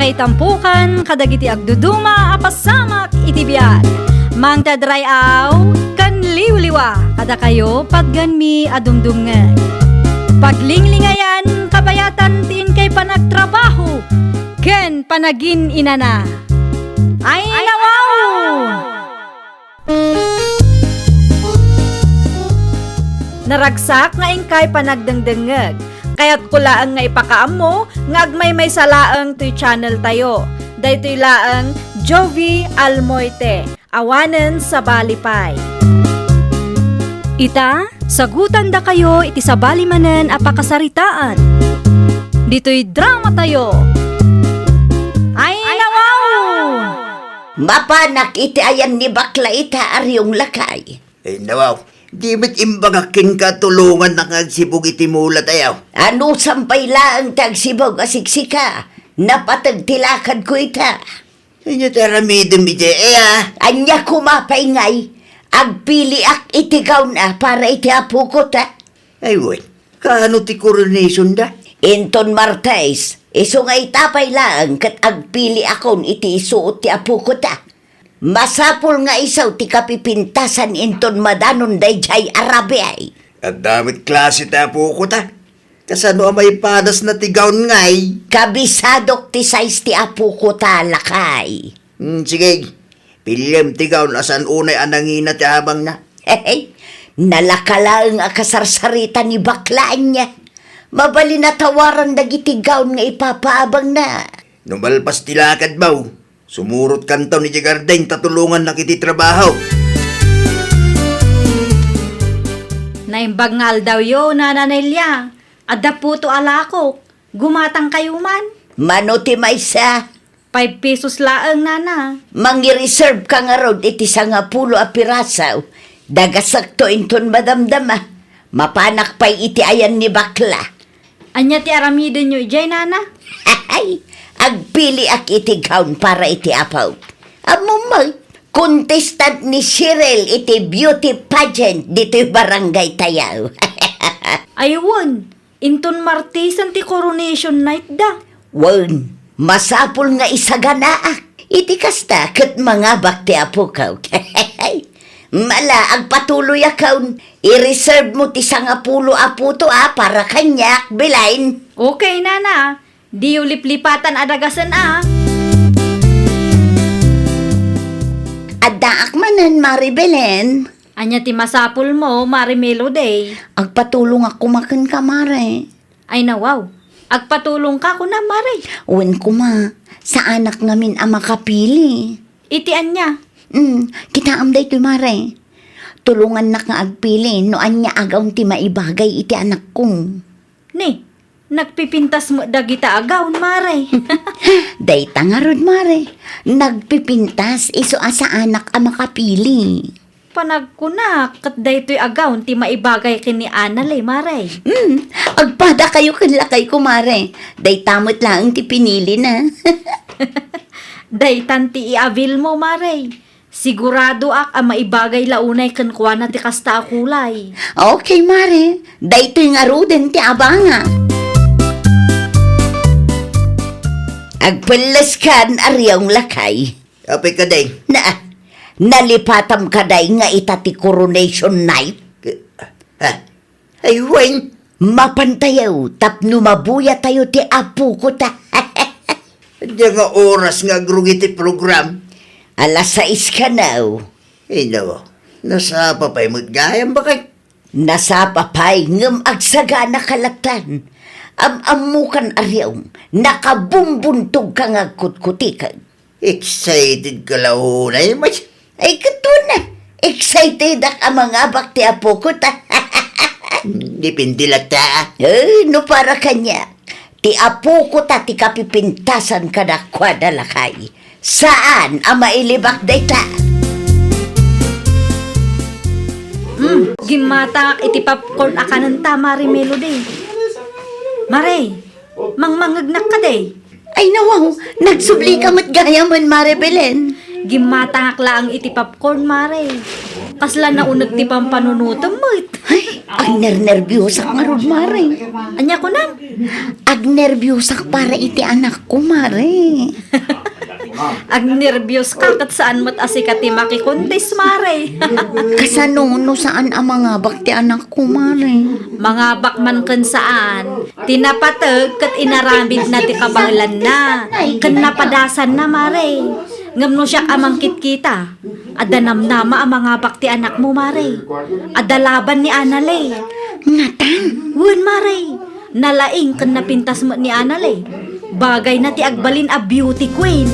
kay tampukan, kadagiti agduduma, apasamak itibiyag. Mang tadray aw, kan liwliwa, kada kayo pagganmi adumdumngay. Paglinglingayan, kabayatan tin kay panagtrabaho, ken panagin inana. Ay nawaw! Naragsak nga ingkay panagdengdengeg. Kaya't kulaang nga ipakaam mo, nga agmay salaang to'y channel tayo. Daytoy laang Jovi Almoite, awanen sa balipay. Ita, sagutan da kayo iti sa balimanen apakasaritaan. Dito'y drama tayo. Ay nawaw! Mapanak iti ayan ni bakla ita aryong lakay. Ay nawaw, di ba't imbagakin ka tulungan na kagsibog iti mula tayo? Ano sampay laang tagsibog asiksika? Napatagtilakad ko ita. Ay taramidin iti Anya kumapay ngay. Agpili ak itigaw na para iti apo ko ta. Ay wen, kaano ti coronation da? Inton Martes, iso nga itapay laang kat agpili akon iti isuot ti apo ko ta. Masapul nga isaw ti kapipintasan inton madanon day jay Arabiay. At damit klase tapo ko ta. Kasano may padas na tigawn ngay? Kabisadok ti size ti apo ko ta lakay. Sige, pilyem tigawn asan unay anangina ti habang na. Hey, nalakalaang akasarsarita ni baklaan niya. Mabali na tawaran dagiti gaon nga ipapaabang na. Numalpas tilakad baw. Sumurot kantaw ni Jagardeng tatulungan na kiti trabaho. Naimbagngal daw yo, nananelya. Adda po to alako. Gumatang kayo man. Mano ti maysa, 5 pesos laang nana. mangi-reserve ka nga rod iti 10 a pirasaw. Dagasakto inton madamdama. Mapanak pa'y iti ayan ni bakla. Anya ti aramiden nyo ijay nana. Ay, agpili ak iti gaon para iti apaw. Amumay, contestant ni Cheryl iti beauty pageant dito'y barangay tayaw. Ayun, inton Martisan ti coronation night da. Wan, masapul nga isaganaak. Iti kasta kat mga bakti apo kaw. Mala, agpatuloy akaw. I-reserve mo ti 10 apo to para kanyak, bilain. Okay nana, di ulip-lipatan adagasan Adaak manan, Maribelen. Anya ti masapul mo, Marimelo day. Agpatulong ako makan ka, Mare. Ay nawaw, agpatulong ka ko na Mare. Uwan ko ma, sa anak ngamin ang makapili. Iti anya. Kita amday to, Mare. Tulungan na nga agpili, no anya agaw ti maibagay iti anak kong. Ni, nagpipintas mo dagita agaw, Mare. Dayta nga rod, Mare. Nagpipintas, iso asa anak ang makapili. Panagkunak, kat daytoy agaw, ti maibagay kini Analay, Mare. Agpada kayo kanlakay ko, Mare. Daytamot lang ti pinili na. Daytan ti i-avail mo, Mare. Sigurado ak ang maibagay launay kankwa na ti kasta akulay. Okay, Mare. Daytoy nga ruden ti abanga. Agpalas kan aryang lakay. Apay ka day. Nalipatam kaday nga itati coronation night. Ay wen, Mapantayaw, tapno mabuya tayo ti apo ko ta. diyan nga oras nga agrugiti program. Alas 6 ka na. Ay nawaw, nasa papay magayang bakay. Nasa papay ngam agsaga na kalatan. Amukan aryaw, nakabumbuntog ka nga kutkutikan. Excited ka launay, mas. Ay kato na, excited ang mga bakti apo ko ta. Dipindilat ta. No para kanya, ti apo ko ta ti kapipintasan ka na kwadalakay. Saan ang mailibak dayta? Gimatak iti popcorn akanan ta, Mare Melody. Mare, mangmangagnak ka day. Ay nawaw, nagsubli ka mat gaya man, Mare Belen. Gimatangak laang iti popcorn, Mare. Kasla na unag ti pampanunutom mo. Ay, Ang nervyusak nga rod, Mare. Anya ko na. Ang nervyusak para iti anak ko, Mare. Ag nervyos ka kat saan mo't asikati makikuntis, Mare. Kasanono saan ang mga bakti anak ko, Mare. Mga bakman kan saan. Tinapatag kat inaramid na ti kabanglan na. Kan napadasan na, Mare. Ngam no siya amangkit kita. Adanamnama ang mga bakti anak mo, Mare. Adalaban ni Anale. Ngatan. Wun, Mare. Nalaing kan napintas mo ni Anale. Bagay na ti agbalin a beauty queen.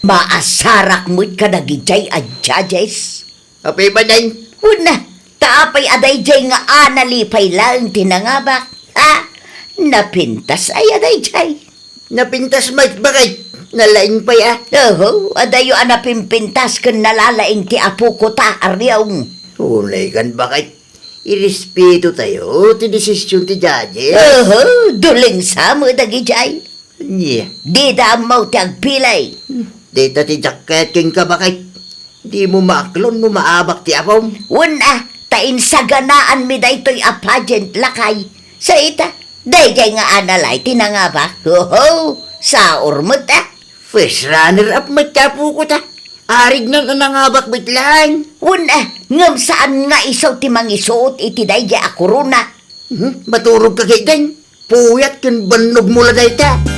Maasarak mo't kadagijay at judges. Apay ba din? Una, taapay adayjay nga analipay lang tinangabak. Ha? Napintas ay adayjay. Napintas mait bakit? Nalaing pa ya. Oho, adayo anapimpintas kan nalalaing ti apo ko ta aryong. Ulay kan bakit? Irespeto tayo, ti desisyon ti judges. Oho, duling sa mo dagijay. Yeah. Di da mo ti agpilay. Dita ti jacket king ka bakit? Di mo maaklon no maabak ti apom. Una, tain sa ganaan mi daytoy a pageant lakay. Sa ita, dayjay nga analay tinangabak. Oho, sa urmot First runner up magtapo ko ta. Arig na nangabak bitlang. Una, ngam saan nga isaw ti mangisuot iti dayjay a korona. Maturog ka kay din. Puyat kin banog mula dayta.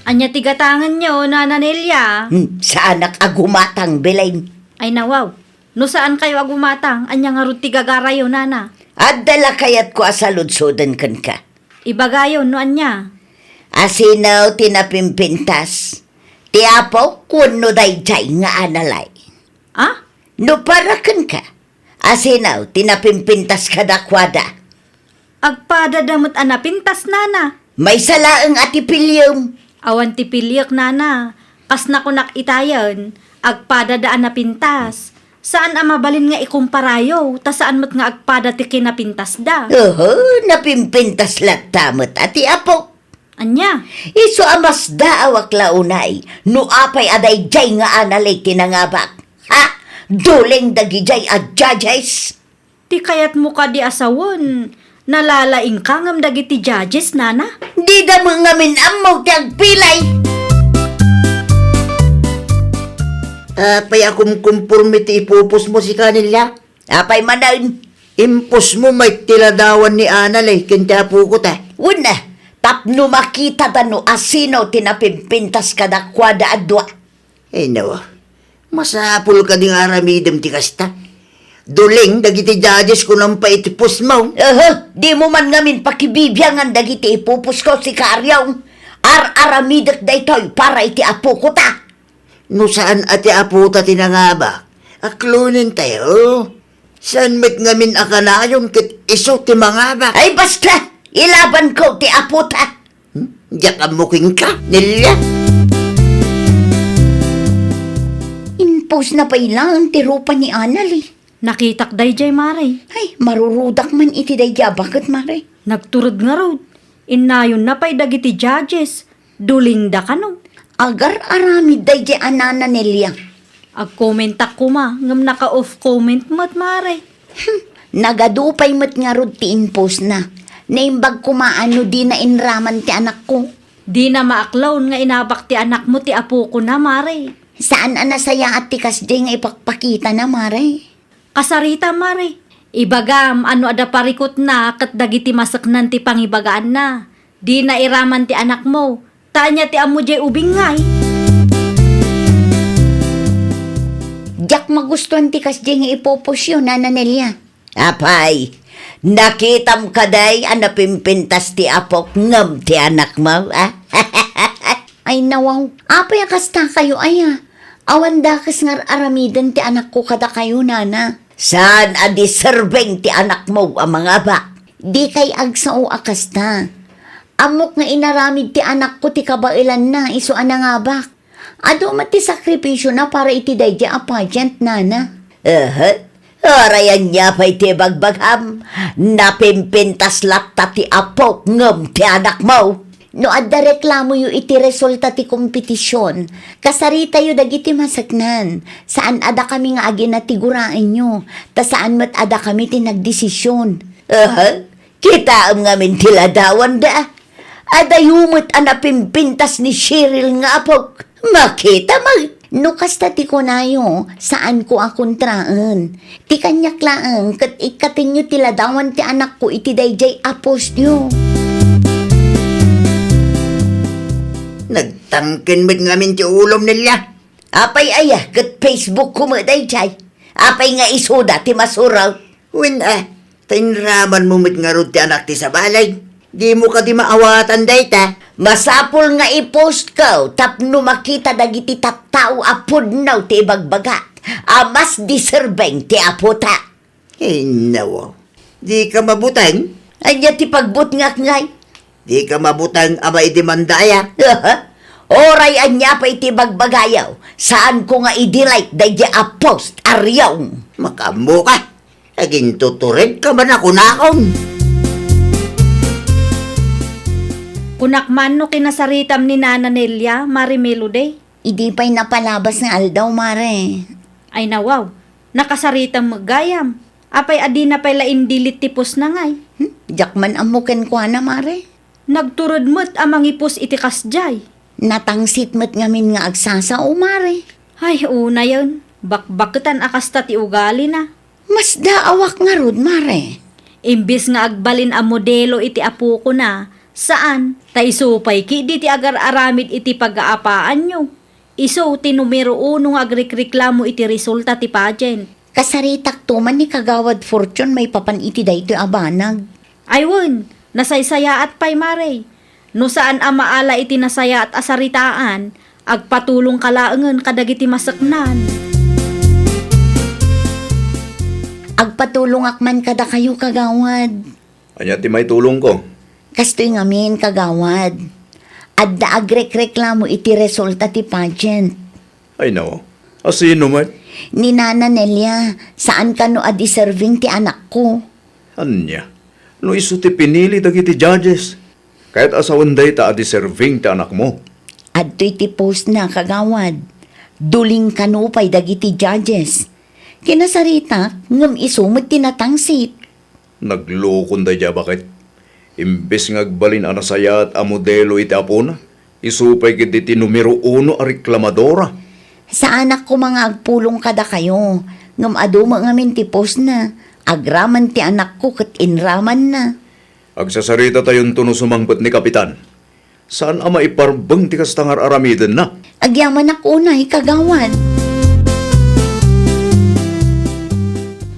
Anya tigatangan nyo, Nana Nelia. Sa anak agumatang bilain. Ay nawaw. No saan kayo agumatang? Anya nga rin tigagarayo, Nana. At dala kayat ko asaludsodan kan ka. Ibagayon, no anya. Asinaw tinapimpintas. Tiapaw kuno dayjay nga analay. Ah? No para kan ka. Asinaw tinapimpintas ka dakwada. Agpada damot anapintas, Nana. May salaang atipilyum. Awan ti pilyak, Nana. Kas na ko nakitayan. Agpada daan na pintas. Saan ang mabalin nga ikumparayo? Ta saan mo't nga agpada ti kinapintas da? Oho, napimpintas latamot ati apo. Anya? Iso amas daawak launay. No apay adayjay nga analay tinangabak. Ha? Duling dagijay at judges. Ti kayat mo ka di asawon. Nalalaing ka ngam dagiti judges, Nana? Di da mo ngamin amaw tiyang pilay. Apay akong conformity ipupos mo si kanila. Apay manain. Impos mo may tiladawan ni Anal kintapo ko ta. Una, tapno makita tano asino tinapimpintas ka dakwada adwa. Eh nawa, masapul ka ding aramidem ti kasta. Duling dagiti judges ko nang paitipos mo. Di mo man ngamin pakibibyangan dagiti ipupus ko si Karyaw. Ar-aramidak daytoy para iti apo ko ta. No saan ati apo ta tinangaba? Aklunin tayo. Saan met ngamin akanayon kit iso ti mangaba? Ay basta, ilaban ko ti apo ta. Diyak amuking ka, nila. Impos na pa ilang ti rupa ni Anali. Nakitak dayjay, Mare. Ay, marurudak man iti dayja. Bakit, Mare? Nagturod nga raw. Inayon na pa'y dagiti judges. Duling da ka no. Agar aramid dayja anana Nelia. Ag-commentak ko ma. Ngam naka-off comment mo't, Mare. Nagadupay mat nga rod ti impos na. Naimbag kumaano di na inraman ti anak ko. Di na maaklawn nga inabak ti anak mo ti apo ko na, Mare. Saan anasaya at ti kasdi nga ipakpakita na, Mare? Kasarita, Mare. Ibagam, ano ada parikot na kat dagiti masaknan ti pangibagaan na. Di na iraman ti anak mo. Tanya ti amo jay ubingay. Diyak magustuhan ti kasdi nga ipopos yun, Nana Nelia. Apay, nakitam kaday anapimpintas ti apok ngam ti anak mo, ah? Ay nawaw, apay akasta kayo ay awan dakas ngar aramidan ti anak ko kada kayo, Nana. Saan adi serving ti anak mo ang mga ba? Di kay agsao akasta. Amok nga inaramid ti anak ko ti kabailan na iso anangabak. Ado mati sakripisyo na para iti dayja a pageant, Nana. Orayan niya pa iti bagbagham. Napimpintas latta ti apok ngam ti anak mo. No adda reklamo yu iti resulta ti kompetisyon. Kasarita yu dagiti masaknan. Saan ada kami nga agi na tiguraan nyo. Ta saan mat ada kami ti nagdesisyon. Kita am ngamin tiladawan da. Ada yumot anapimpintas ni Cheryl nga apok. Makita mag. No kasta ti ko nayo, saan ko akontraan. Ti kanyak laang, kat ikatin nyo tiladawan ti anak ko iti dayjay apos nyo. Nagtangkin mo't ngamin ti ulom nila. Apay aya, kat Facebook ko mo dayjay. Apay nga isuda ti masuraw. Win tainraman mo mo't nga rod ti anak ti sa balay. Di mo ka di maawatan dayta. Masapol nga i-post ko, tapno makita dagiti tattao apod naw ti ibagbagat. Mas deserving ti aputa. Nawa. Di ka mabutang. Anya ti pagbut ngay. Di ka mabutang ama idimandaya. Oray anya pa iti bagbagayaw. Saan ko nga i-delete dahil a-post aryaw. Makambo ka. Aging tuturid ka man ako nakon. Kunakman no kinasaritam ni Nana Nelia, Mari Melody. Idi pa'y napalabas nga aldaw, mare. Ay nawaw, nakasaritam magayam. Apay adi na pa'y laindilit tipos na ngay. Jakman amuken kwa na, mare. Nagturod mo't amang ipos iti kasjay. Natangsit mo't ngamin nga agsasao, mare. Ay, una yun. Bakbakutan akasta ti ugali na. Mas daawak nga rod, mare. Imbis nga agbalin a modelo iti apo ko na, saan? Ta isupay ki di ti agar aramid iti pag-aapaan nyo. Iso ti numero 1 nga agrekreklamo iti resulta ti pageant. Kasaritak tuman ni Kagawad Fortune may papan iti dayto abanag. Ayun, nasaysaya at pay mare. No saan ang maala iti nasaya at asaritaan, agpatulong kalaangan kadagiti masaknan. Agpatulong akman kada kayo, Kagawad. Anya ti may tulong ko. Kastoy ngamin, Kagawad. Adda agrek-reklamo iti resulta ti pageant. Ay nawa. Asino man? Ni Nana Nelia, saan ka no a-deserving ti anak ko? Anya. No iso ti pinili dagiti judges. Kahit asawan day ta deserving ti anak mo. Adto'y ti post na, Kagawad. Duling kanupay dagiti judges. Kinasarita, ngam isumot tinatangsit. Naglukon day ja bakit? Imbes nga agbalin ana saya at a modelo iti apo na. Isupay kiti ti numero 1 a reklamadora. Sa anak ko mga agpulong kada kayo. Ngam aduma ngamin ti post na. Agraman ti anak ko kat inraman na. Agsasarita tayon tuno sumangpot ni Kapitan. Saan ama iparbang ti kastangar aramiden na? Agyaman ako na, Kagawad.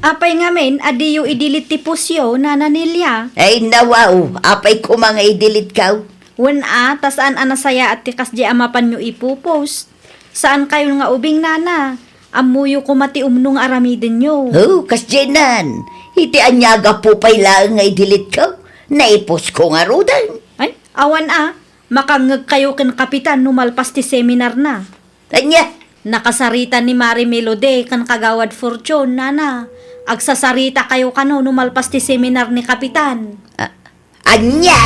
Apay ngamin, adiyo idilit ti pusyo, Nana Nelia. Ay nawaw, apay ko mga idilit kaw. Wan tasaan anasaya at tikas di amapan nyo ipupost. Saan kayo nga ubing nana? Amuyo ko mati umnong aramidin nyo. Oh, kasjenan. Iti anyaga po pa'y lang nga idilit kaw. Naipos ko nga rudan. Ay, awan makangag kayo ken kapitan numalpas ti seminar na. Anya, Nakasarita ni Mari Melody kan Kagawad Fortune, nana. Agsasarita kayo kano numalpas ti seminar ni kapitan. anya.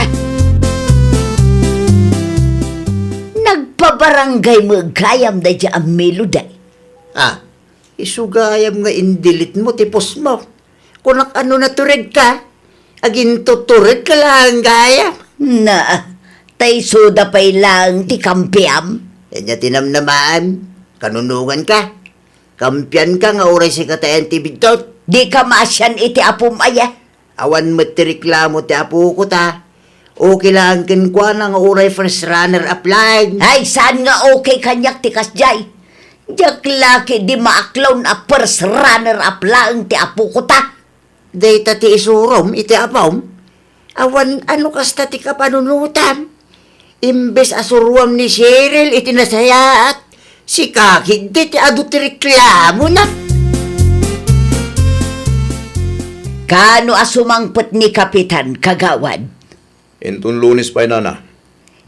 Nagpabarangay mo gayam da dya ang meloday. Isugayam nga indilit mo tipos mo. Kunak ano na turid ka. Aging tuturid ka lang gaya. Na, tay soda pa'y lang ti kampiam. Kanya tinamnamaan. Kanunungan ka. Kampiyan ka nga oray si katayan ti bigtot. Di ka masyan iti apum aya. Awan mo ti reklamo ti apo ko ta. Okay lang kinkwa nga oray first runner apply. Ay, saan nga okay kanyak ti kasjay? Diyak laki di maaklaw na first runner up lang ti apo ko ta. Data ti isurom iti apom. Awan ano kasta ti kapanunutan. Imbes asuruam ni Cheryl iti nasayaat. Si kakig ti adu ti reklamo na. Kano asumangpot ni Kapitan Kagawad? Intun Lunes pa'y nana.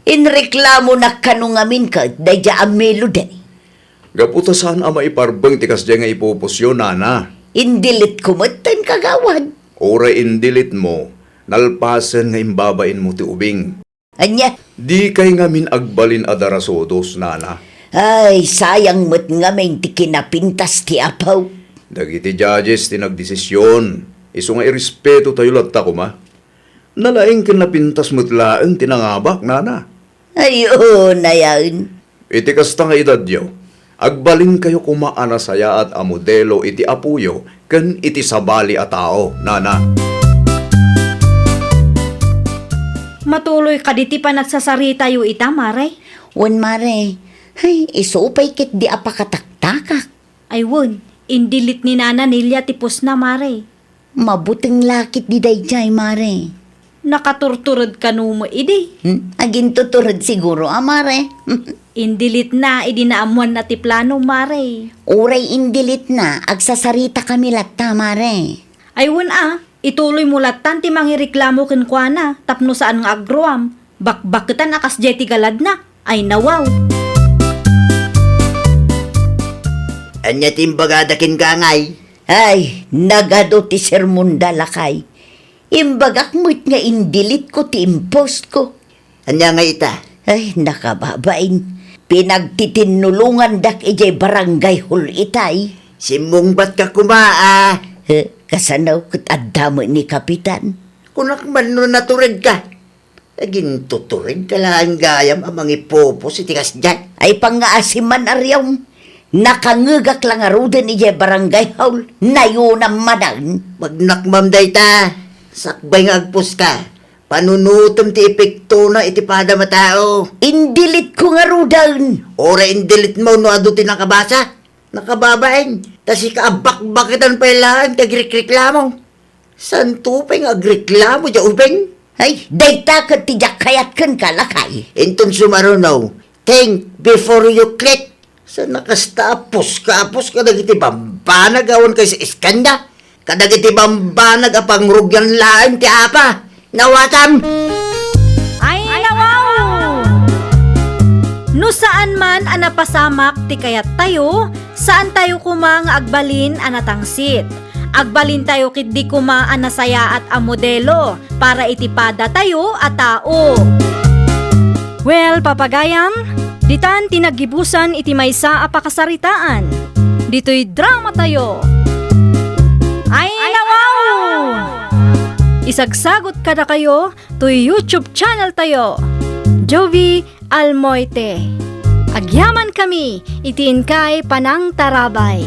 Inreklamo na kanungamin ka dayja ang meloday. Gaputa saan ama iparbang ti kasya nga ipupusyo nana. Indilit kumatan Kagawad. Oray indilit mo, nalpasan nga imbabain mo ti ubing. Anya? Di kay ngamin agbalin adarasodos, nana. Ay, sayang mo't nga may ti kinapintas ti apaw. Dagiti judges ti nagdesisyon. Iso nga irespeto tayo latta ko ma. Nalaing kinapintas mo't laeng tinangabak, nana. Ay, oo na yan. Iti kasta nga edad yaw. Agbalin kayo kumaana saya at amodelo iti apuyo ken iti sabali a tao, nana. Matuloy ka diti pa nagsasarita yu ita, Mare. Wan mare, ay, isupay kit di apakataktakak. Ay won, indilit ni Nana Nelia tipos na, Mare. Mabuting lakit di dayjay mare. Nakaturturod ka mo idi. Agin tuturod siguro, mare. Indilit na, idinaamuan na ti plano, Mare. Uray indilit na, agsasarita kami latta, mare. Ay won ituloy mo latan ti mangireklamo ken kuana, tapno saan nga agruam. Bakbaketan akas jeti galad na. Ay nawaw. Anya timbagadakin kangay. Ay, nagado ti sermon dalakay. Imbagak mo't nga indilit ko ti impost ko. Anya nga ita. Ay, nakababain. Pinagtitinulungan dak ijay barangay hul itay. Simungbat ka kumaa. Kasanaw kat adamo ni Kapitan. Kunak man no naturid ka. Agin tuturid ka lang gayam amang ipopos itikas dyan. Ay pangaasiman aryam. Nakangagak lang aruden ijay barangay hul. Nayo na madan. Magnakmam day ta. Sakbay nga agpos ka. Panunutom ti epekto na itipada matao. Indilit ko nga rudan. Ora indilit mo no ado tinakabasa. Nakababain. Tas ikaabak-bakitan pa ilang tagreklamo. Santo pa yung agreklamo dya upeng. Ay, dayta kat tijak kayat kan kalakay. Inton sumarunaw. Think before you click. Sa nakastapos kapos kadagiti bambanag awan kay sa iskanda. Kadagiti bambanag apang rugyan lain ti apa. Nawatam! Ay nawaw! No saan man anapasamak ti kayat tayo, saan tayo kuma nga agbalin anatangsit. Agbalin tayo kit di kuma anasaya at amodelo para itipada tayo at tao. Well, papagayam, ditan tinagibusan iti maysa apakasaritaan. Dito'y drama tayo. Ay nawaw! Isagsagot kada kayo to YouTube channel tayo. Jovi Almoite. Agyaman kami, itiin kay Panang Tarabay.